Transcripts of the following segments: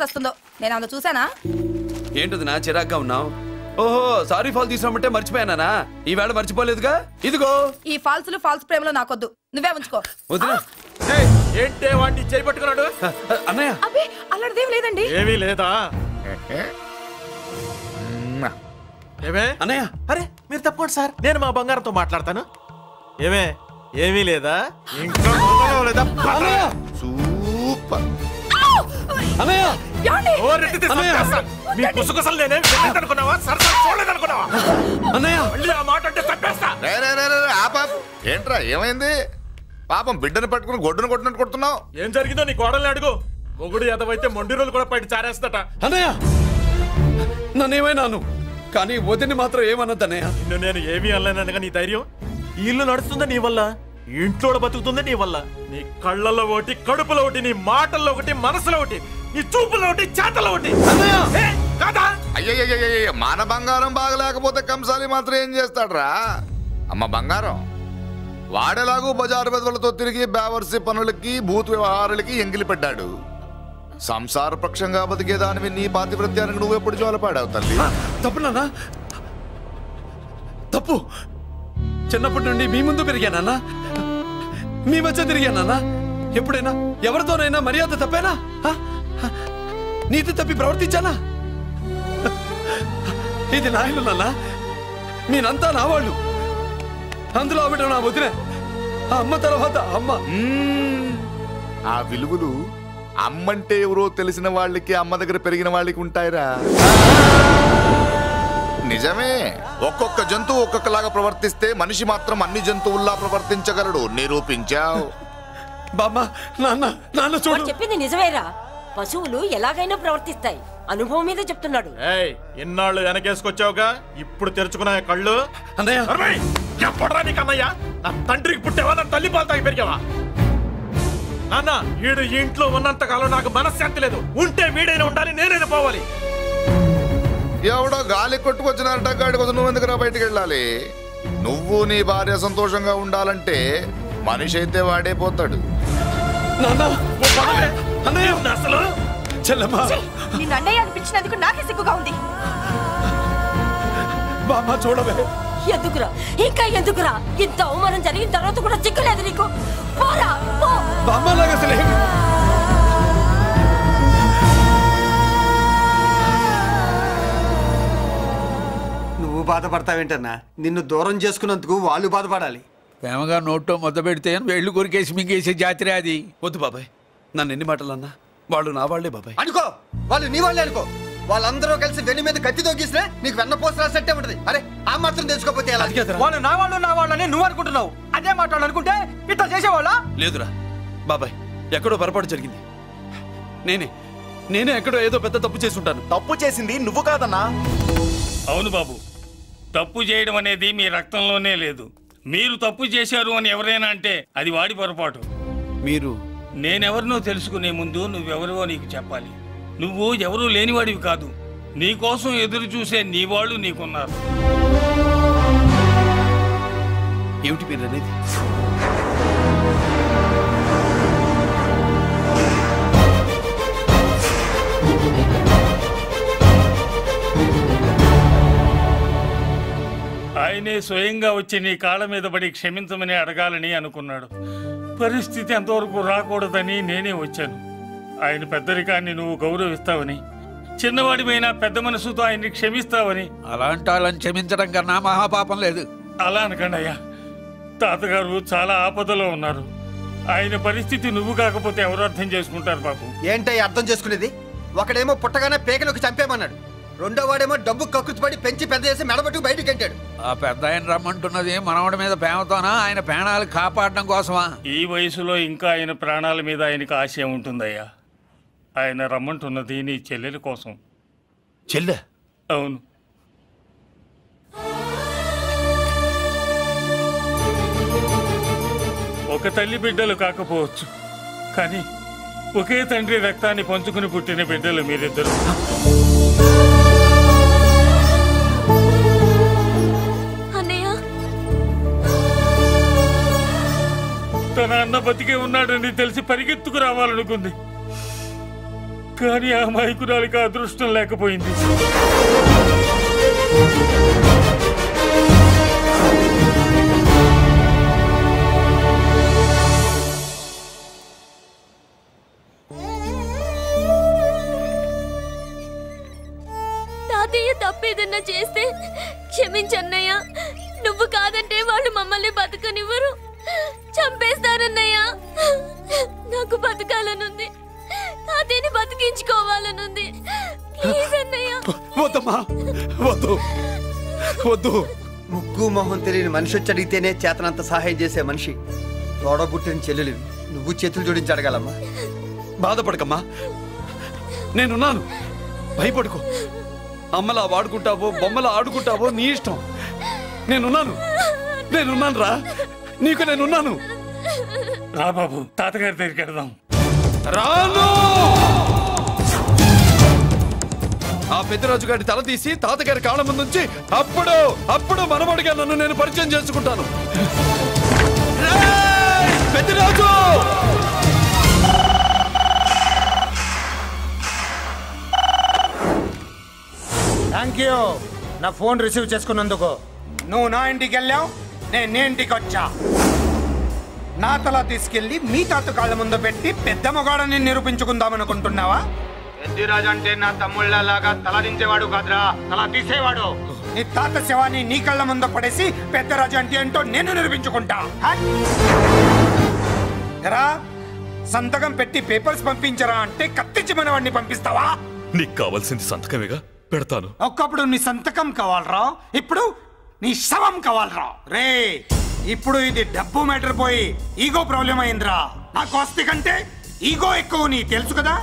వస్తుందో. నేను అందులో చూసానా? ఏంటది నా చిరాగ్గా ఉన్నావు? ఓహో, సారీ ఫాల్ తీసుకురామంటే మర్చిపోయానా? ఈవేళ మర్చిపోలేదుగా. ఇదిగో ఈ ఫాల్సులు ఫాల్స్ ప్రేమలో నాకొద్దు, నువ్వే ఉంచుకో. వదినా. ఏంటే వాడిని చేయి పట్టుకున్నాడు? అన్నయ్య అబ్బే అలాంటిదేం లేదండి. ఏమీ లేదా? ఏమే అన్నయ్య, అరే మీరు తప్పకుండా సార్, నేను మా బంగారంతో మాట్లాడతాను. ఏమే ఏమీ లేదా? ఇంకా లేదా? సూపర్ అన్నయ్య మీ కుసకుసలు నేనేం అనుకున్నావా? సరసలు చూడలేదనుకున్నావా? అన్నయ్య మళ్ళీ ఆ మాట అంటే తప్పేస్తా. ఏంట్రా ఏమైంది? పాపం బిడ్డను పట్టుకుని గొడ్డును కొట్టినట్టు కొడుతున్నావు. ఏం జరిగిందో నీ కోడల్ని అడుగు. మొగుడు ఎదవైతే మొండి రోజులు కూడా బయట చారేస్తట. అన్నయ్య నన్నేమైనాను, కానీ వదిని మాత్రం ఏమన్నది అన్నయ్య. నిన్ను నేను ఏమీ అనలేనగా నీ ధైర్యం. ఈ ఇల్లు నడుస్తుందా నీ వల్ల, ఇంట్లో బతుకుతుందా నీ వల్ల. నీ కళ్ళల్లో ఒకటి, కడుపులో ఒకటి, నీ మాటల్లో ఒకటి, మనసులో ఒకటి, నీ చూపులో ఒకటి, చేతల్లో ఒకటి. కాదా? అయ్యయ్యయ్య, మన బంగారం బాగలేకపోతే కంసాలి మాత్రం ఏం చేస్తాడ్రా? అమ్మ బంగారం వాడేలాగూ బజారు బెదవులతో తిరిగి బేవర్సి పనులకి భూత వ్యవహారాలకి ఎంగిలి పెట్టాడు. సంసార పక్షంగా బతికేదానివి నీ పాతివృత్యానికి నువ్వు ఎప్పుడు జోలపాడావు తల్లి? తప్పు నాన్న, తప్పు. చిన్నప్పటి నుండి మీ ముందు పెరిగానన్నా, మీ మధ్య తిరిగానన్నా. ఎప్పుడైనా ఎవరితోనైనా మర్యాద తప్పేనా? నీతి తప్పి ప్రవర్తించానా? ఇది నా ఇల్లు నాన్న, మీరంతా నా వాళ్ళు. అందులో ఆవిడ నా వదిన, అమ్మ తర్వాత అమ్మ. ఆ విలువలు అమ్మంటే ఎవరో తెలిసిన వాళ్ళకి, అమ్మ దగ్గర పెరిగిన వాళ్ళకి ఉంటాయిరా. నిజమే, ఒక్కొక్క జంతువు ఒక్కొక్కలాగా ప్రవర్తిస్తే మనిషి మాత్రం అన్ని జంతువుల్లా ప్రవర్తించగలడు. నిరూపించావు. బామ్మ, నాన్న, నాన్న చూడు. చెప్పింది నిజమేరా. పశువులు ఎలాగైనా ప్రవర్తిస్తాయి, అనుభవం మీద చెప్తున్నాడు. ఎన్నాళ్ళు వెనకేసుకొచ్చావుగా, ఇప్పుడు తెరుచుకున్నా కళ్ళు. అన్నయ్య ఎప్పుడరా నీకన్నయ్యా? నా తండ్రికి పుట్టావా? నా తల్లి పాలు తాగి పెరిగావా? నాన్న, వీడు ఇంట్లో ఉన్నంత కాలం నాకు మనశ్శాంతి లేదు. ఉంటే వీడైనా ఉండాలి, నేనైనా పోవాలి. ఎవడో గాలి కొట్టుకొచ్చినారట, గాడి కోసం నువ్వు ఎందుకురా బయటికి వెళ్ళాలి? నువ్వు నీ భార్య సంతోషంగా ఉండాలంటే మనిషి అయితే వాడే పోతాడు. అసలు చెల్లమ్మా, నిన్ను అన్నయ్య అనిపించినందుకు నాకే సిగ్గుగా ఉంది. బామ్మ చూడవే. ఎందుకురా, ఇంకా ఎందుకురా? ఇంత అవమానం జరిగిన తర్వాత కూడా చిక్కలేదు నీకు? పోరా, పో. బామ్మలాగా అసలు నువ్వు బాధపడతావేంటన్నా? నిన్ను దూరం చేసుకున్నందుకు వాళ్ళు బాధపడాలి. ప్రేమగా నోట్లో మొద్ద పెడితే వేళ్ళు కొరికేసి మింగేసే జాతర అది. వద్దు బాబాయ్, నన్ను ఎన్ని మాటలు అన్నా వాళ్ళు నా వాళ్లే బాబాయ్. అనుకో, వాళ్ళు నీ వాళ్ళే అనుకో. వాళ్ళందరూ కలిసి వెన్ను మీద కత్తి తొగిస్తే నీకు వెన్న పోసి రాసట్టే ఉంటది. అరే ఆ మాత్రం తెలుసుకోకపోతే ఎలా? వాళ్ళు నా వాళ్ళని నువ్వు అనుకుంటున్నావు. అదే మాట్లాడాలనుకుంటే ఇట్లా చేసేవాళ్ళ? లేదురా బాబాయ్, ఎక్కడో పొరపాటు జరిగింది. నేనే ఎక్కడో ఏదో పెద్ద తప్పు చేసి ఉంటాను. తప్పు చేసింది నువ్వు కాదన్నా. అవును బాబు, తప్పు చేయడం అనేది మీ రక్తంలోనే లేదు. మీరు తప్పు చేశారు అని ఎవరైనా అంటే అది వాడి పొరపాటు. మీరు నేనెవరినో తెలుసుకునే ముందు నువ్వెవరివో నీకు చెప్పాలి. నువ్వు ఎవరూ లేనివాడివి కాదు. నీకోసం ఎదురు చూసే నీ వాళ్ళు నీకున్నారు. ఏమిటి మీరు అనేది? ఆయనే స్వయంగా వచ్చి నీ కాళ్ళ మీద పడి క్షమించమని అడగాలని అనుకున్నాడు. పరిస్థితి అంతవరకు రాకూడదని నేనే వచ్చాను. ఆయన పెద్దరికాన్ని నువ్వు గౌరవిస్తావని, చిన్నవాడిపైన పెద్ద మనసుతో ఆయన్ని క్షమిస్తావని. అలాంటి వాళ్ళని క్షమించడం కన్నా మహాపాపం లేదు. అలా అనకండి అయ్యా. తాతగారు చాలా ఆపదలో ఉన్నారు. ఆయన పరిస్థితి నువ్వు కాకపోతే ఎవరు అర్థం చేసుకుంటారు బాబు? ఏంటో అర్థం చేసుకునేది? ఒకడేమో పుట్టగానే పేకలోకి చంపేమన్నాడు, రెండో వాడేమో డబ్బు కక్కుర్తిపడి పెంచి పెద్ద చేసి మెడబట్టు బయటికి గంటాడు. ఆ పెద్ద ఆయన రమ్మంటున్నది మనవడి మీద ప్రేమతోనా, ఆయన ప్రాణాలు కాపాడడం కోసమా? ఈ వయసులో ఇంకా ఆయన ప్రాణాల మీద ఆయనకు ఆశయం ఉంటుందయ్యా. ఆయన రమ్మంటున్నది నీ చెల్లెల కోసం. చెల్లె? అవును. ఒక తల్లి బిడ్డలు కాకపోవచ్చు, కానీ ఒకే తండ్రి రక్తాన్ని పంచుకుని పుట్టిన బిడ్డలు మీరిద్దరు. తన అన్న బతికే ఉన్నాడని తెలిసి పరిగెత్తుకు రావాలనుకుంది. కానీ ఆ మైకురాలికి అదృష్టం లేకపోయింది. తాతయ్య తప్పేదన్నా చేస్తే క్షమించన్నయ్య. నువ్వు కాదంటే వాళ్ళు మమ్మల్ని బతకనివ్వరు, చంపేస్తారన్నయ్య. నాకు బతకాలనుంది, తాతయ్యని బతికించుకోవాలనుంది. ప్లీజ్ అన్నయ్య. వద్దమ్మా, వద్దు వద్దు. ముగ్గు మొహం తెలియని మనిషి వచ్చి అడిగితేనే చేతనంత సహాయం చేసే మనిషి. తోడబుట్టిన చెల్లెలు నువ్వు చేతులు జోడించి అడగాలమ్మా. బాధపడకమ్మా, నేనున్నాను. భయపడుకో. అమ్మలా వాడుకుంటావో బొమ్మలా ఆడుకుంటావో నీ ఇష్టం. నేనున్నాను రా, నీకు నేనున్నాను. రా బాబు, తాతగారి దగ్గరికి వెళ్దాం. రాను. ఆ పెద్దరాజు గారి తల తీసి తాతగారి కాళ్ళ ముందుంచి అప్పుడు మనవడిగా నన్ను నేను పరిచయం చేసుకుంటాను. పెద్దరాజు! థ్యాంక్ యూ నా ఫోన్ రిసీవ్ చేసుకున్నందుకు. నువ్వు నా ఇంటికి వెళ్ళావు, నేను నీ ఇంటికి వచ్చా. నా తల తీసుకెళ్లి మీ తాత కాళ్ళ ముందు పెట్టి పెద్ద మొగాడని నిరూపించుకుందామనుకుంటున్నావా? పెద్దిరాజు అంటే నా తమ్ముళ్ళలాగా తల దించేవాడు కాదురా, తల తీసేవాడు. నీ తాత శవాన్ని నీ కళ్ళ ముందు పడేసి పెద్దరాజు అంటే ఏంటో నేను నిరూపించుకుంటా. ఎరా, సంతకం పెట్టి పేపర్స్ పంపించరా అంటే కత్తించి మనవాడిని పంపిస్తావా? నీకు కావాల్సింది సంతకమేగా, పెడతాను. ఒకప్పుడు నీ సంతకం కావాలరా, ఇప్పుడు నీ శవం కావాలరా. రే, ఇప్పుడు ఇది డబ్బు మ్యాటర్ పోయి ఈగో ప్రాబ్లం అయిందిరా. నాకు ఆస్తి కంటే ఈగో ఎక్కువ, నీ తెలుసు కదా.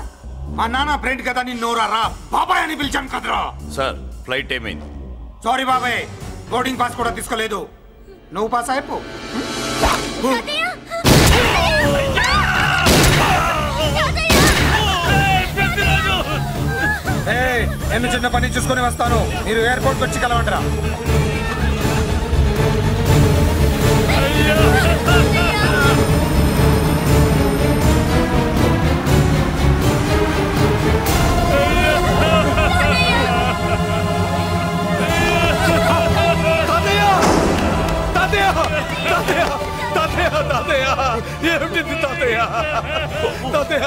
మా నాన్న ఫ్రెండ్ కదా, నిన్ను రా బాబాయ్ అని పిలిచాను కదరా. సార్, ఫ్లైట్ ఏమైంది? సారీ బాబాయ్, బోర్డింగ్ పాస్ కూడా తీసుకోలేదు. నువ్వు పాస్ అయిపో. నేను చిన్న పని చూసుకొని వస్తాను, మీరు ఎయిర్పోర్ట్ వచ్చి కలవండిరా. ఏమిటి తాతయ్య? తాతయ్య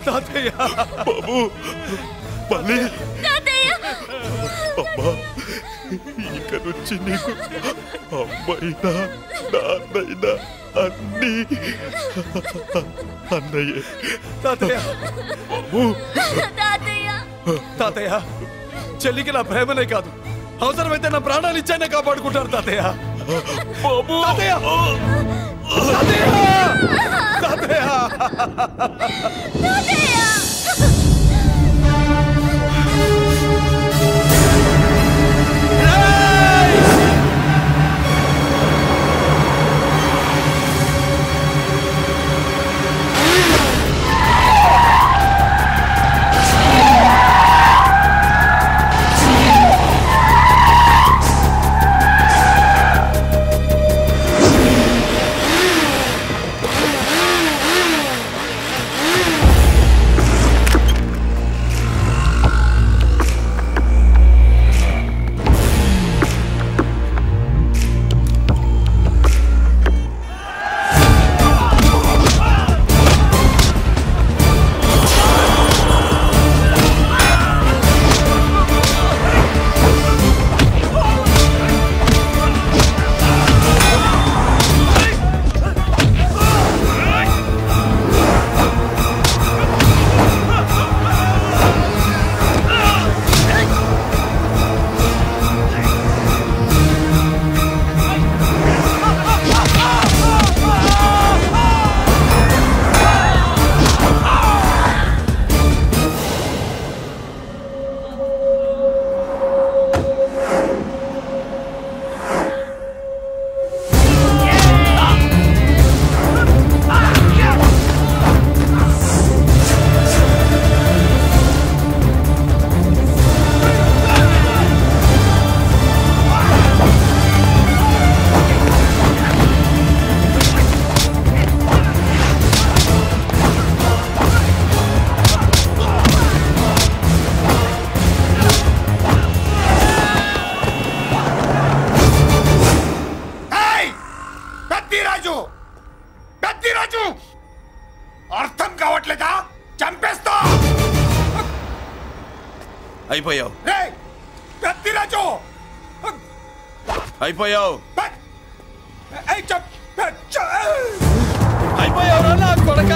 తాతయ్య బాబు, అమ్మా, ఇక నుంచి నీకు అమ్మైనా నాన్నైనా అన్నీ అన్నయ్యే. తాతయ్య బాబు, తాతయ్య చెల్లికి నా ప్రేమనే కాదు, అవసరమైతే నా ప్రాణాలు ఇచ్చానే కాపాడుకుంటారు తాతయ్య. బాబు, తాతయ్య తాతయ్య అయిపోయావు రేయ్ కత్తిరాజు అయిపోయావు ఏయ్ చప్ అయిపోయావు నా కొడక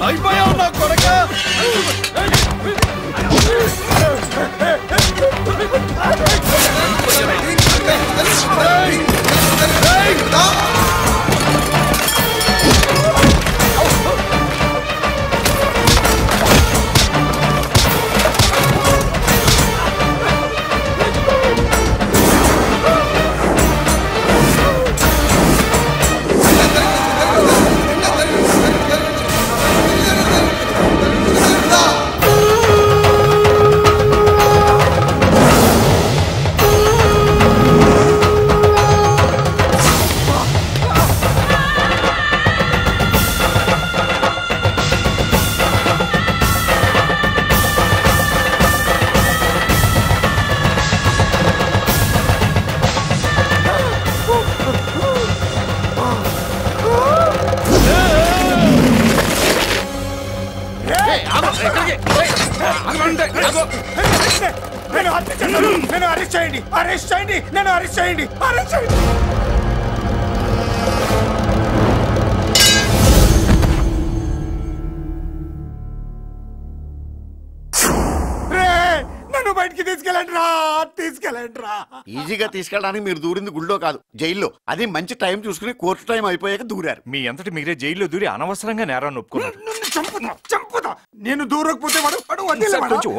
అయిపోయావు నా కొడక నన్ను అరెస్ట్ చేయండి నన్ను అరెస్ట్ చేయండి నన్ను బయటికి తీసుకెళ్ళండి రా ఈజీగా తీసుకెళ్ళడానికి మీరు దూరింది గుళ్ళో కాదు జైల్లో. అది మంచి టైం చూసుకుని కోర్టు టైం అయిపోయాక దూరారు. మీ అంతటి మీరే జైల్లో దూరి అనవసరంగా నేరాన్ని ఒప్పుకున్నారు. చంపుతా నేను దూరకపోతే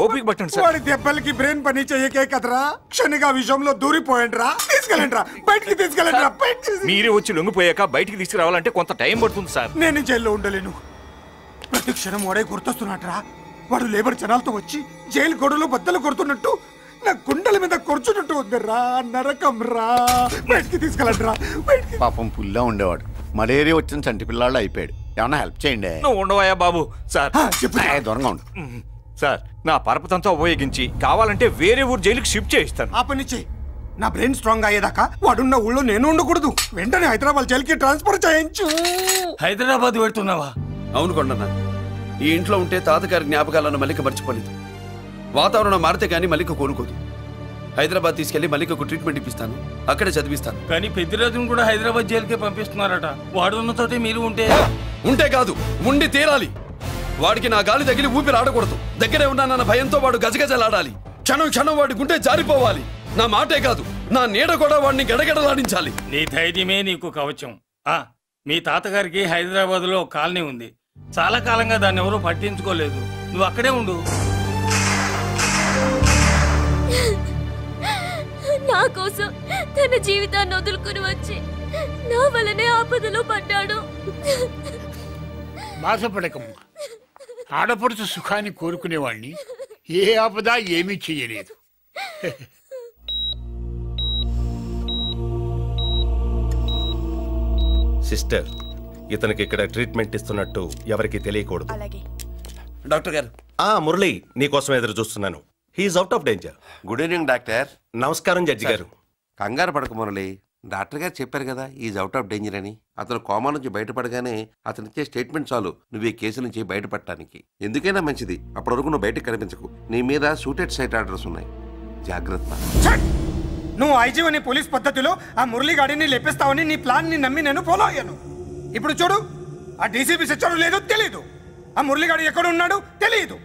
ఓపిక పట్టండి వాడి దెబ్బలకి బ్రెయిన్ పని చెయ్యకే కదరా క్షణిగా విషయంలో దూరిపోయండి రా బయటికి తీసుకెళ్ళండి రా మీరే వచ్చి లొంగిపోయాక బయటికి తీసుకురావాలంటే కొంత టైం పడుతుంది సార్. నేను జైల్లో ఉండలేను. ప్రతి క్షణం వాడే గుర్తొస్తున్నట్రా. వాడు లేబర్ జనాలతో వచ్చి జైలు గొడవలు బద్దలు కొడుతున్నట్టు నా గుండెల మీద కొడుచున్నట్టు ఉందిరా. నరకం రా. బయటికి తీసుకెళ్ళండి రా. పాపం పుల్లా ఉండేవాడు. మలేరియా వచ్చిన చంటి పిల్లాళ్ళు అయిపోయాడు. ఏమన్నా హెల్ప్ చేయండి. నువ్వు ఉండవయ్యా బాబు. సార్ దూరంగా ఉండు సార్. నా పరపతంతో ఉపయోగించి కావాలంటే వేరే ఊరు జైలుకి షిఫ్ట్ చేయిస్తాను. ఆ పని చెయ్యి. నా బ్రెయిన్ స్ట్రాంగ్ అయ్యేదాకా వాడున్న ఊళ్ళో నేను ఉండకూడదు. వెంటనే హైదరాబాద్ జైలుకి ట్రాన్స్ఫర్ చేయించు. హైదరాబాద్ పెడుతున్నావా? అవును కొండన్న. ఈ ఇంట్లో ఉంటే తాతగారి జ్ఞాపకాలను మల్లిక మర్చిపోలేదు. వాతావరణం మారితే కానీ మల్లిక కోలుకోదు. హైదరాబాద్ తీసుకెళ్లి మల్లికకు ట్రీట్మెంట్ ఇప్పిస్తాను. అక్కడే చదివిస్తాను. కానీ పెద్దిరాజును కూడా హైదరాబాద్ జైలుకే పంపిస్తున్నారట. వాడు ఉన్న తోటే మీరు ఉంటే కాదు ఉండి తీరాలి. వాడికి నా గాలి తగిలి ఊపిరి ఆడకూడదు. దగ్గరే ఉన్నానన్న భయంతో వాడు గజగజలాడాలి. క్షణం క్షణం వాడి గుంటే జారిపోవాలి. నా మాటే కాదు నా నీడ కూడా వాడిని గడగడలాడించాలి. నీ ధైర్యమే నీకు కవచం. మీ తాతగారికి హైదరాబాద్ లో కాలనీ ఉంది. చాలా కాలంగా దాన్ని ఎవరూ పట్టించుకోలేదు. నువ్వు అక్కడే ఉండు. నా కోసం తన జీవితాన్ని వదులుకుని వచ్చి నా వల్లనే ఆపదలో పడ్డాడు. బాధపడకమ్మా. ఆడపడుచు సుఖాన్ని కోరుకునేవాణ్ణి ఏ ఆపద ఏమీ చెయ్యలేదు. సిస్టర్, ఇతనికి ఇక్కడ ట్రీట్మెంట్ ఇస్తున్నట్టు ఎవరికి తెలియకూడదు. డాక్టర్ గారు. మురళి, నీకోసం ఎదురు చూస్తున్నాను. He's out of danger. Good evening doctor. నమస్కారం జడ్జి గారు. కంగారు పడక మురళి, డాక్టర్ గారు చెప్పారు కదా ఈజ్ అవుట్ ఆఫ్ డేంజర్ అని. అతను కోమా నుంచి బయటపడగానే అతను ఇచ్చే స్టేట్మెంట్ చాలు నువ్వు ఈ కేసు నుంచి బయటపడటానికి. ఎందుకైనా మంచిది, అప్పటి వరకు నువ్వు బయటకు కనిపించకు. నీ మీద షూటెడ్ సైట్ ఆర్డర్స్ ఉన్నాయి, జాగ్రత్త. నువ్వు ఐజీవని పోలీస్ పద్ధతిలో ఆ మురళి గాడిని లేపిస్తావని నీ ప్లాన్ ని నమ్మి నేను ఫాలో అయ్యాను. ఇప్పుడు చూడు, ఆ డీసీపీ సచ్చాడు లేదో తెలియదు, ఆ మురళి గాడి ఎక్కడ ఉన్నాడు తెలియదు.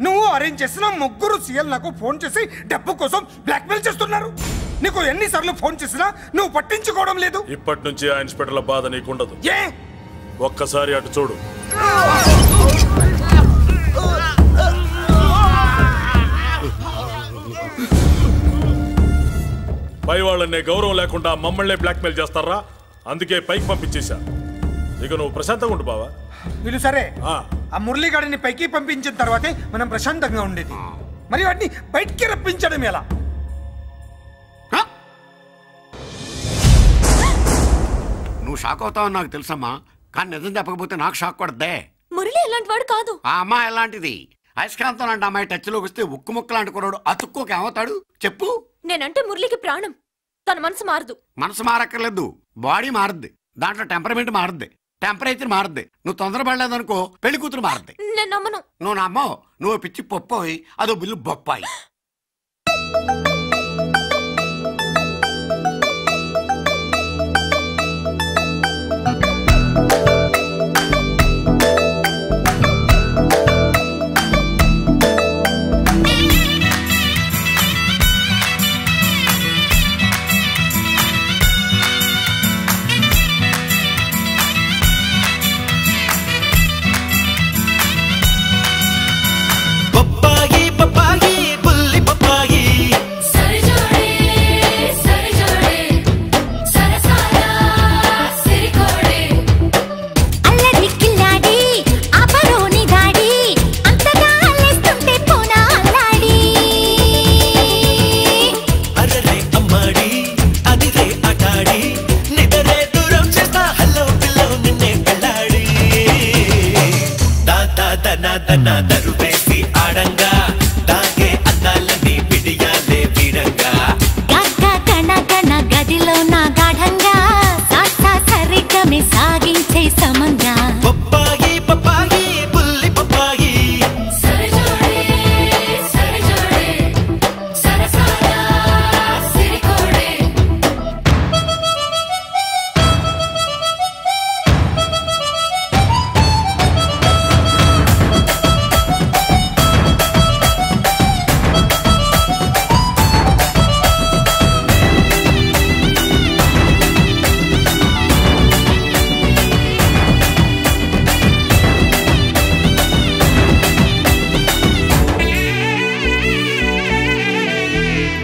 నువ్వు అరేంజ్ చేసిన ముగ్గురు సీఎల్ నాకు ఫోన్ చేసి డబ్బు కోసం బ్లాక్మెయిల్ చేస్తున్నారు. నీకు ఎన్నిసార్లు ఫోన్ చేసినా నువ్వు పట్టించుకోవడం లేదు. ఇప్పటి నుంచి ఆ ఇన్స్పెక్టర్ల బాధ నీకుండదు. ఏ ఒక్కసారి అటు చూడు. పై వాళ్ళనే గౌరవం లేకుండా మమ్మల్ని బ్లాక్మెయిల్ చేస్తారా? అందుకే పైకి పంపించేశా. ఇక నువ్వు ప్రశాంతంగా ఉండు బావా. వీళ్ళు సరే, ఆ మురళి గాడిని పైకి పంపించిన తర్వాతే మనం ప్రశాంతంగా ఉండేది. మరి వాటిని బయటికి రప్పించడం ఎలా? నువ్వు షాక్ అవుతావని నాకు తెలుసమ్మా, కానీ నిజం చెప్పకపోతే నాకు షాక్ కొడద్దే. మురళి ఎలాంటి వాడు కాదు. ఆ అమ్మాయి ఎలాంటిది? అయస్కాంతం లాంటి అమ్మాయి టచ్ లోకి వస్తే ఉక్కు ముక్క లాంటి కుర్రాడు అతుక్కోక ఏమవుతాడు చెప్పు? నేనంటే మురళికి ప్రాణం. తన మనసు మారదు. మనసు మారక్కర్లేదు, బాడీ మారుద్ది. దాంట్లో టెంపరమెంట్ మారుద్ది, టెంపరేచర్ మారుద్ది. నువ్వు తొందరపడలేదనుకో పెళ్లి కూతురు మారుద్ది. నేను నమ్మను. నువ్వు నమ్మవు, నువ్వు పిచ్చి పొప్పోయి అదో బిల్లు బొప్పాయి.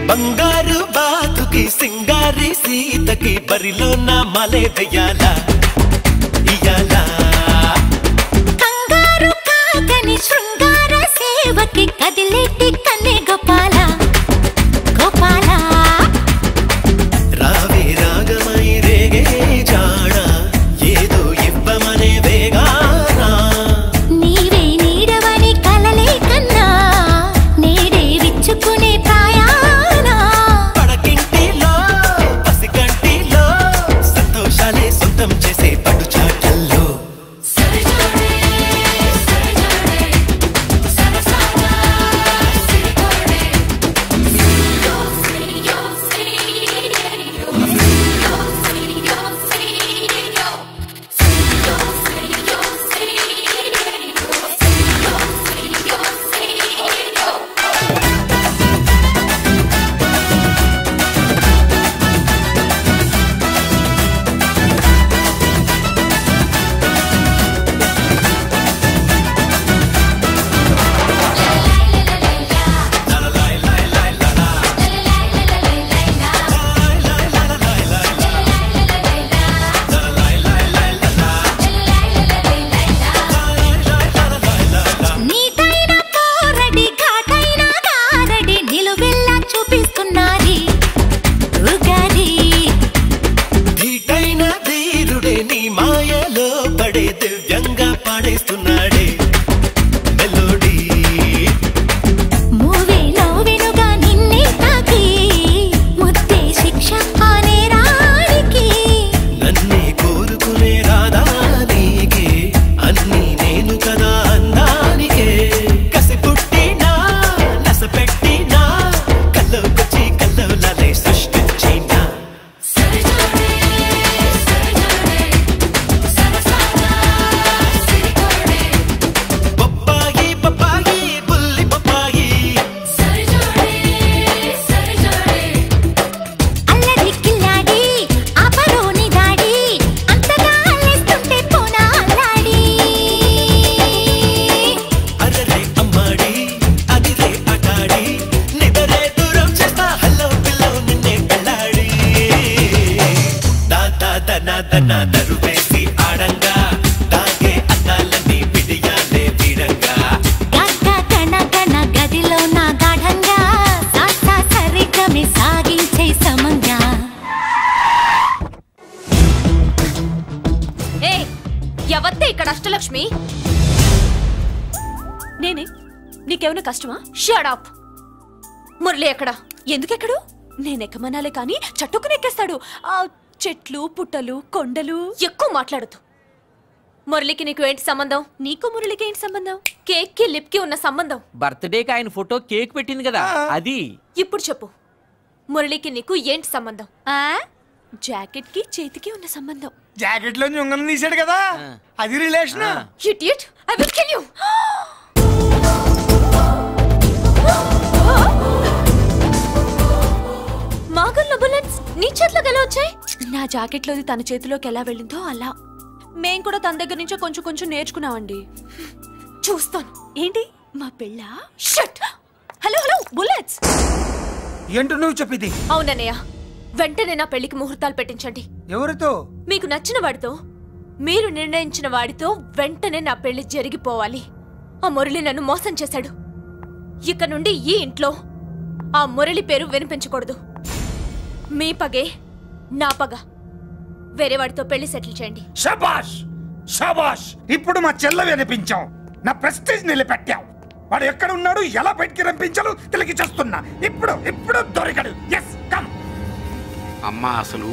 బంగారు బాతుకి సింగారి సీతకి బరిలో నా మలే వెయ్యాలా ఇయ్యాలా. కంగారు కాకని శృంగార సేవకి కదిలేటి కన్నే గోపాల గోపాల. రావే రాగమై రేగే జాణ ఏదో ఇవ్వమనే వేగానా. నీవే నీడవని కలలే కన్నా నేడే విచ్చుకునే ప్రాయానా. పడకింటిలో పసికంటిలో సంతోషాలే సొంతం చేసే పట్టు చాటల్లో నేనే. నీకేమైనా కష్టమా? Shut up. మురళి ఎక్కడా? ఎందుకెక్కడు? నేనెక్కమనాలే కానీ చట్టుకుని ఎక్కేస్తాడు. ఆ చెట్లు పుట్టలు కొండలు. ఎక్కువ మాట్లాడదు. మురళికి నీకు ఏంటి సంబంధం? నీకు మురళికి ఏంటి సంబంధం? కేక్ కి లిప్ కి ఉన్న సంబంధం. బర్త్డేకి ఆయన ఫోటో కేక్ పెట్టింది కదా అది. ఇప్పుడు చెప్పు, మురళికి నీకు ఏంటి సంబంధం? జాకెట్ కి చేతికి ఉన్న సంబంధం. జాకెట్ లో ఉంగరం తీసాడు కదా, అది relation. Idiot, I will kill you. మాగల్లో బుల్లెట్స్ నీ చేతిలోకి ఎలా వచ్చాయి? నా జాకెట్ లోది తన చేతిలోకి ఎలా వెళ్ళిందో అలా. మేం కూడా తన దగ్గర నుంచే కొంచెం కొంచెం నేర్చుకున్నామండి. చూస్తాను. ఏంటి మా పెళ్ళ? షట్. Hello hello bullets. ఏంటో నువ్వు చెప్పింది? అవునన్నయ్య, వెంటనే నా పెళ్లికి ముహూర్తాలు పెట్టించండి. ఎవరితో? మీకు నచ్చిన వాడితో, మీరు నిర్ణయించిన వాడితో వెంటనే నా పెళ్లి జరిగిపోవాలి. ఆ మురళి నన్ను మోసం చేశాడు. ఇక నుండి ఈ ఇంట్లో ఆ మురళి పేరు వినిపించకూడదు. మీ పగే నా పగ. వేరే వాడితో పెళ్లి సెటిల్ చేయండి. శబాష్ శబాష్. ఇప్పుడు మా చెల్ల వినిపించాం, నా ప్రెస్టీజ్ నిలబెట్టావు. వాడు ఎక్కడ ఉన్నాడు, ఎలా బయటికి రంపించాలో తెలికి చేస్తున్నా. ఇప్పుడు ఇప్పుడు దొరికాడు. Yes come. అమ్మా అసలు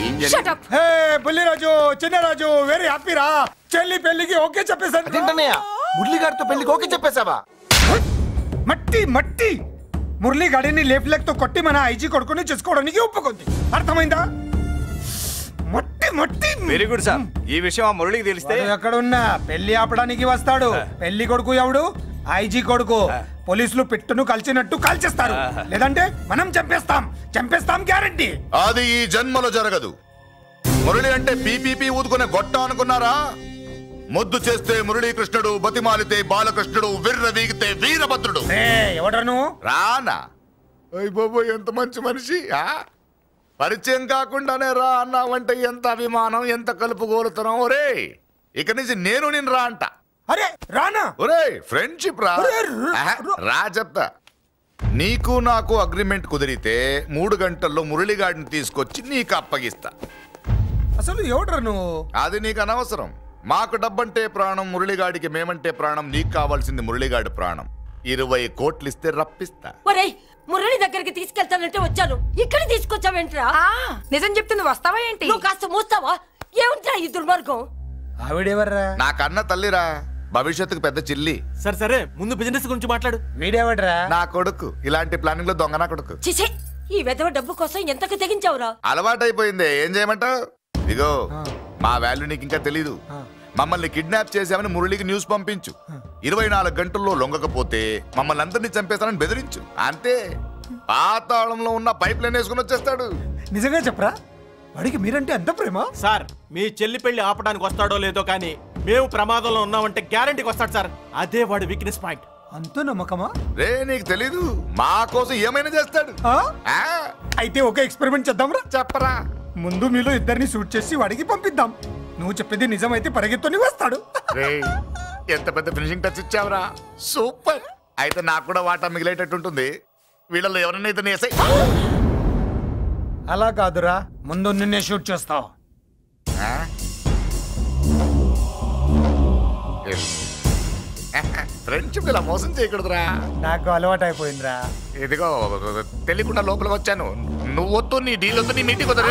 ఏం Shut up. హే బుల్లిరాజు, చిన్నరాజు, వెరీ హ్యాపీ రా. చెల్లి పెళ్లికి ఓకే చెప్పేశాను. మురళిగాడితో పెళ్లికి ఓకే చెప్పేశావా? మట్టి మట్టి. మురళిగాడిని లేఫ్ లెగ్ తో కొట్టి మన ఐజీ కొడుకుని చేసుకోవడానికి ఒప్పుకుంది. అర్థమైందా? మట్టి మట్టి. Very good sir. ఈ విషయం ఆ మురళికి తెలిస్తే ఎక్కడ ఉన్నా పెళ్లి ఆపడానికి వస్తాడు. పెళ్లి కొడుకు ఎవడు? ఐజీ కొడుకు. పోలీసులు పిట్టును కలిసినట్టు కాల్చేస్తారు, లేదంటే మనం చంపేస్తాం గ్యారంటీ. అది ఈ జన్మలో జరగదు. మురళి అంటే పీపీపీ ఊదుకునే గొట్ట అనుకున్నారా? ముద్దు చేస్తే మురళీకృష్ణుడు, బతిమాలితే బాలకృష్ణుడు, విర్ర వీగితే వీరభద్రుడు. ఎవడను? రానా? అయ్య బాబు, ఎంత మంచి మనిషి. పరిచయం కాకుండానే రా అన్నావంటే ఎంత అభిమానం, ఎంత కలుపుగోలుతున్నాం. ఒరే, ఇక నుంచి నేను రా అంట. అరే రానా? ఒరే, ఫ్రెండ్షిప్ రా. రా చెప్తా. నీకు నాకు అగ్రిమెంట్ కుదిరితే 3 గంటల్లో మురళిగాడిని తీసుకొచ్చి నీకు అప్పగిస్తా. అసలు ఎవడ్రా నువ్వు? అది నీకు అనవసరం. మాకు డబ్బంటే ప్రాణం, మురళిగాడికి మేమంటే ప్రాణం. నీకు కావాల్సింది మురళిగాడి ప్రాణం. 20 కోట్లు ఇస్తే రప్పిస్తా. ఒరేయ్, మురళి దగ్గరికి తీసుకెళ్తానంటే వచ్చాను, ఇక్కడ తీసుకొచ్చావేంట్రా? నిజం చెప్తే నువ్వు వస్తావా ఏంటి? నువ్వు కాస్త మూస్తావా? ఏమిట్రా ఈ దుర్మార్గం? ఆవిడెవర్రా? నా కన్న తల్లిరా, భవిష్యత్తుకు పెద్ద చిల్లి. సరే సరే, ముందు బిజినెస్ గురించి మాట్లాడు. వీడేవడ్రా? నా కొడుకు. ఇలాంటి ప్లానింగ్ లో దొంగ నా కొడుకు. చిచే, ఈ వెధవ డబ్బు కోసం ఎంతకు తెగించావురా? అలవాటైపోయింది, ఏం చేయమంటావు? ఇగో, మా వాల్యూ నీకు ఇంకా తెలీదు. మమ్మల్ని కిడ్నాప్ చేశామని మురళికి న్యూస్ పంపించు. 24 గంటల్లో లొంగకపోతే మమ్మల్ని అందరినీ చంపేస్తానని బెదిరించు. అంతే. పాతాళంలో ఉన్న పైప్ లైన్ వేసుకుని వచ్చేస్తాడు. నిజంగా చెప్పరా? వాడికి మీరంటే ఎంత ప్రేమ? సార్, మీ చెల్లి పెళ్లి ఆపడానికి వస్తాడో లేదో కానీ మేము ప్రమాదంలో ఉన్నామంటే గ్యారంటీకి వస్తాడు సార్. అదే వాడి వీక్నెస్ పాయింట్. అంత నమ్మకమా? రే, నీకు తెలీదు. మా కోసం ఏమైనా చేస్తాడు. అయితే ఒక ఎక్స్పెరిమెంట్ చేద్దాంరా. చెప్పరా. ముందు మీలో ఇద్దరిని షూట్ చేసి వాడికి పంపిద్దాం. నువ్వు చెప్పేది నిజమైతే పరిగెత్తుని వస్తాడు. ఎంత పెద్ద ఫినిషింగ్ టచ్ ఇచ్చావురా. సూపర్. అయితే నాకు కూడా వాటా మిగిలేటట్టు ఉంటుంది. వీళ్ళలో ఎవరైనా ఇతను వేసాయి. అలా కాదురా, ముందు నిన్నే షూట్ చేస్తావు. ఫ్రెండ్షిప్ ఇలా మోసం చేయకూడదురా. నాకు అలవాటు అయిపోయిందిరా. ఇదిగో, తెలియకుండా లోపలికి వచ్చాను. నువ్వు వద్దు, నీ డీల్ వద్దు, నీ మీటింగ్ వద్దు.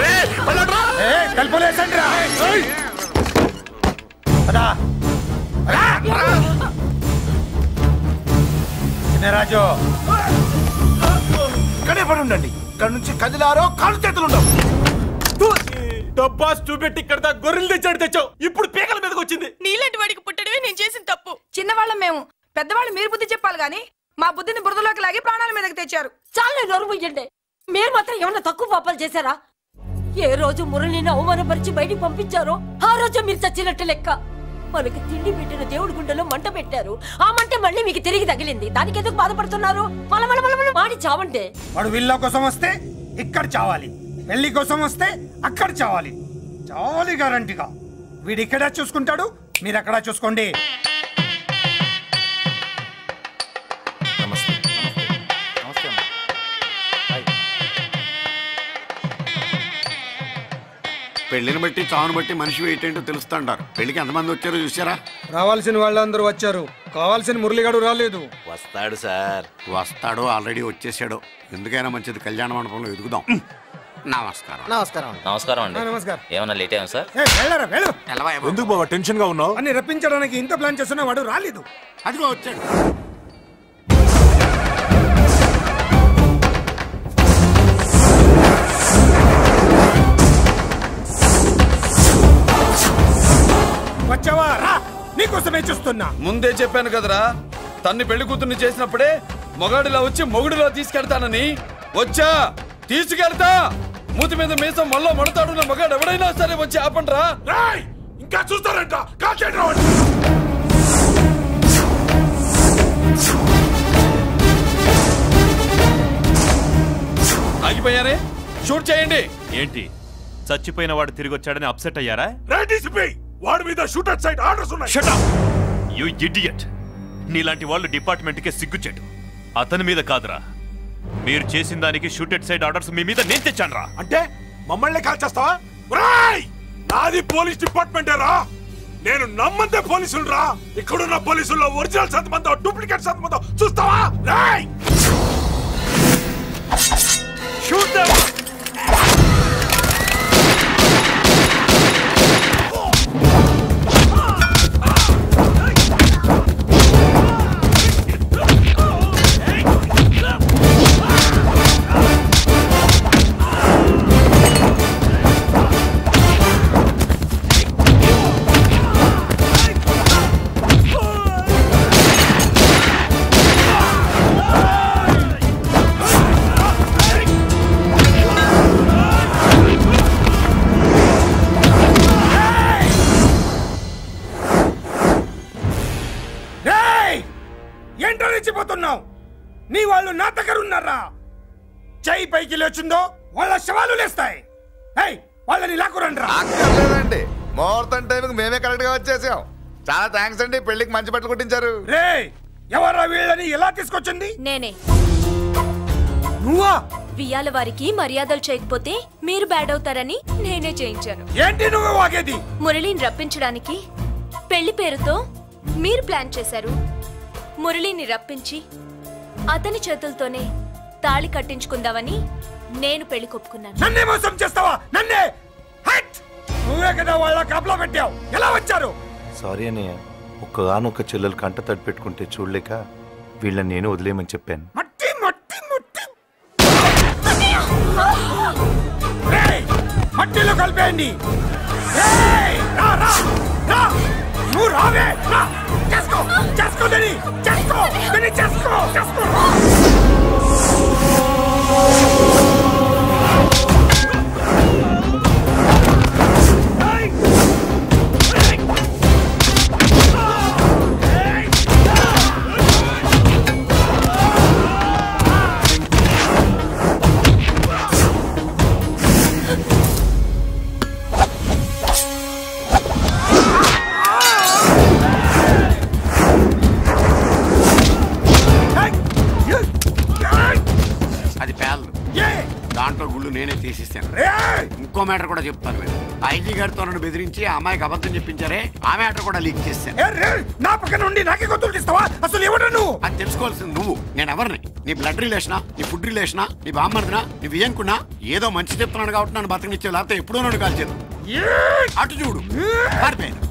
రాజు, ఇక్కడే పడి ఉండండి. ఇక్కడ నుంచి కదిలారో కాళ్ళు చేతులు ఉండవు. డబ్బా చూపెట్టి ఇక్కడ దాకా గొర్రెలు తెచ్చావు. ఇప్పుడు పీకల మీదకి వచ్చింది. నీలాంటి వాడికి పుట్టడమే నేను చేసిన తప్పు. చిన్నవాళ్ళం మేము, పెద్దవాళ్ళు మీరు బుద్ధి చెప్పాలి గాని మా బుద్ధిని బురదలోకి లాగి ప్రాణాల మీదకి తెచ్చారు. చాలా నోరు ముయ్యండి. మీరు మాత్రం ఏమన్నా తక్కువ పాపాలు చేశారా? ఏ రోజు మురళిని అవమానపరిచి బయటికి పంపించారో ఆ రోజు మీరు చచ్చినట్టు లెక్క. మనకి తిండి పెట్టిన దేవుడి గుండెలో మంట పెట్టారు. ఆ మంట మళ్ళీ మీకు తిరిగి తగిలింది. దానికి ఎందుకు బాధపడుతున్నారు? వాడి చావంటే వాడు విల్లా కోసం వస్తే ఇక్కడ చావాలి, పెళ్లి కోసం వస్తే అక్కడ చావాలి. చావాలి గ్యారంటీగా. వీడు ఇక్కడ చూసుకుంటాడు, మీరు అక్కడ చూసుకోండి. పెళ్లిని బట్టి చావును బట్టి మనిషి ఏంటంటో తెలుస్తుంటారు. పెళ్లికి ఎంతమంది వచ్చారో చూసారా? రావాల్సిన వాళ్ళందరూ వచ్చారు, కావాల్సిన మురళిగాడు రాలేదు. వస్తాడు సార్, వస్తాడు. ఆల్రెడీ వచ్చేసాడు. ఎందుకైనా మంచిది కళ్యాణ మండపంలో ఎదుగుదాం. నమస్కారం. నమస్కారం. నమస్కారం అండి. నమస్కారం. ఏమన్నా లేట్ అయ్యాం సార్? ఎందుకు బాబా టెన్షన్ గా ఉన్నావు? అన్ని రప్పించడానికి ఇంత ప్లాన్ చేస్తున్నా వాడు రాలేదు. అదిగో వచ్చాడు. వచ్చావా? రా, నీకోసమే చూస్తున్నా. ముందే చెప్పాను కదరా, తన్ని పెళ్లి కూతుర్ని చేసినప్పుడే మొగాడిలా వచ్చి మొగుడిలో తీసుకెళ్తానని. వచ్చా, తీసుకెళ్తా. మూతి మీద మీసం మళ్ళా మడతాడున్న మగాడు ఎవడైనా సరే వచ్చి ఆపండ్రా. ఇంకా చూస్తారంట. ఆగిపోయారే, షూట్ చేయండి. ఏంటి చచ్చిపోయిన వాడు తిరిగి వచ్చాడని అప్సెట్ అయ్యారా? వాడి మీద షూటర్ సైడ్ ఆర్డర్స్ ఉన్నాయి. Shut up you idiot. నీలాంటి వాళ్ళు డిపార్ట్మెంట్ కే సిగ్గుచెట్టు. అతని మీద కాదురా, మీరు చేసిన దానికి షూటెడ్ సైడ్ ఆర్డర్స్ మీ మీద నేను తెచ్చాను రా. అంటే మమ్మల్ని కాల్ చేస్తావా? నాది పోలీస్ డిపార్ట్మెంట్ రా. నేను నమ్మందే పోలీసులు రా. ఇక్కడున్న పోలీసుల్లో ఒరిజినల్ సత్మంతో డూప్లికేట్ సత్మంతో చూస్తావా? Shoot them. నీ వాళ్ళు నా దగ్గర ఉన్నారా? చెయ్యి పైకి లేచిందో వాళ్ళ శవాలు లేస్తాయి. వాళ్ళని లాక్కురండ్రా. అక్కర్లేదండి, ముహూర్తం టైంకి మేమే కరెక్ట్ గా వచ్చేసాం. చాలా థ్యాంక్స్ అండి. పెళ్లికి మంచి బట్టలు కుట్టించారు. రే, ఎవరా వీళ్ళని ఎలా తీసుకొచ్చింది? నేనే. నువ్వా? వియ్యాల వారికి మర్యాదలు చేయకపోతే మీరు బ్యాడ్ అవుతారని నేనే చేయించాను. ఏంటి నువ్వు వాగేది? మురళిని రప్పించడానికి పెళ్లి పేరుతో మీరు ప్లాన్ చేశారు. మురళిని రప్పించి అతని చేతులతోనే తాళి కట్టించుకుందామని నేను పెళ్లి కొప్పుకున్నాను. నన్నే మోసం చేస్తావా? నన్నే? నువ్వే కదా వాళ్ళ కాపలా పెట్టావు. ఎలా వచ్చారు? సారీ అన్నయ్య, ఒక్కగానొక్క చెల్లెలు కంట తడి పెట్టుకుంటే చూడలేక వీళ్ళని నేను వదిలేయమని చెప్పాను. మట్టి మట్టి మట్టిలో కలిపేయండి. నువ్వు రావే. చేసుకో చేసుకో దని చేసుకో దని చేసుకో చేసుకో. దాంట్లో గుళ్ళు నేనే తీసిస్తాను. ఇంకో మ్యాటర్ కూడా చెప్తాను. మీరు ఐజీ గారితో నన్ను బెదిరించి ఆ అమ్మాయికి అబద్ధం చెప్పించారే, ఆ మ్యాటర్ కూడా లీక్ చేస్తాను. నా పక్కన నుండి నాకే గొంతులు తీస్తావా? అసలు ఎవరు నువ్వు? అది తెలుసుకోవాల్సింది నువ్వు. నేను ఎవరిని? నీ బ్లడ్ రిలేషనా, నీ ఫుడ్ రిలేషనా, నీ బామ్మర్దినా, నీ వియ్యంకున్నా? ఏదో మంచి చెప్తున్నాను కాబట్టి నన్ను బతకనిచ్చావు, లేకపోతే ఎప్పుడో నన్ను కాల్చేది. అటు చూడు, పారిపోయాను.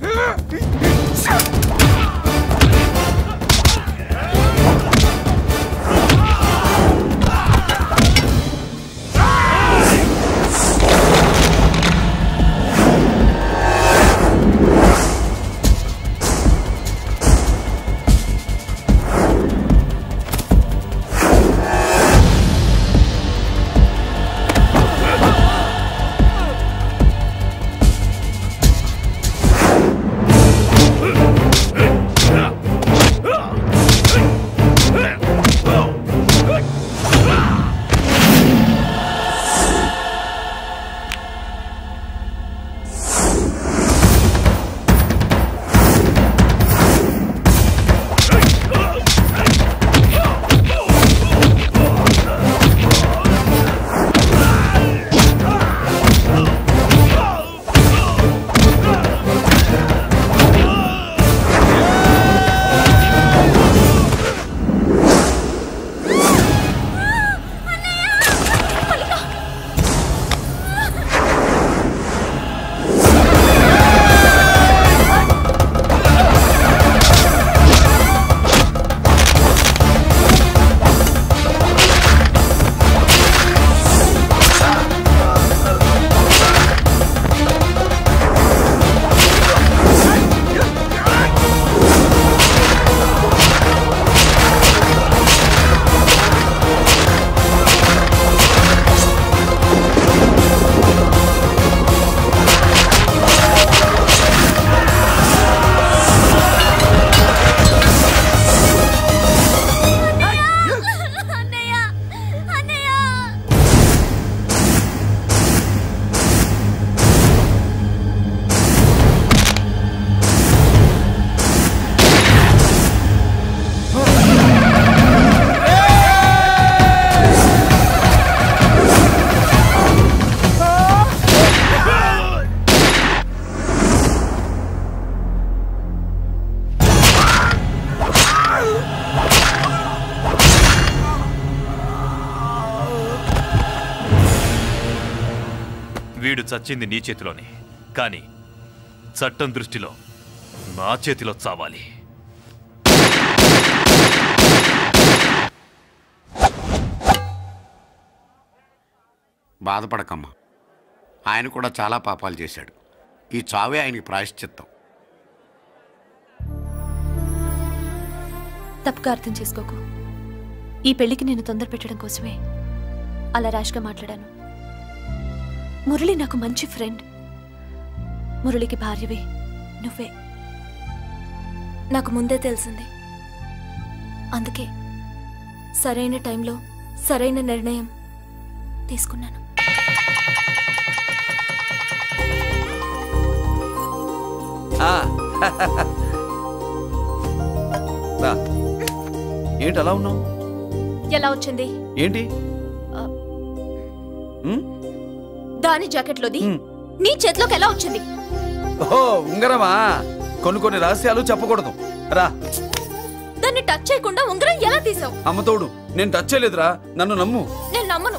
వీడు చచ్చింది నీ చేతిలోనే, కానీ చట్టం దృష్టిలో నా చేతిలో చావాలి. బాధపడకమ్మా, ఆయన కూడా చాలా పాపాలు చేశాడు. ఈ చావే ఆయనకి ప్రాయశ్చిత్తం. తప్పుగా అర్థం చేసుకోకు. ఈ పెళ్లికి నేను తొందర పెట్టడం కోసమే అలా ర్యాష్గా మాట్లాడాను. మురళి నాకు మంచి ఫ్రెండ్. మురళికి భార్యవే నువ్వే. నాకు ముందే తెలిసింది. అందుకే సరైన టైంలో సరైన నిర్ణయం తీసుకున్నాను. ఏంటి అలా ఉన్నావు? ఎలా వచ్చింది ఏంటి? దాని జాకెట్లోది నీ చేతిలోకి ఎలా వచ్చింది? ఓహో, ఉంగరమా? కొన్ని రహస్యాలు చెప్పకూడదు. రా. దాన్ని టచ్ చేయకుండా ఉంగరం ఎలా తీసావు? అమ్మతోడు, నేను టచ్ చేయలేదురా, నన్ను నమ్ము. నేను నమ్మను.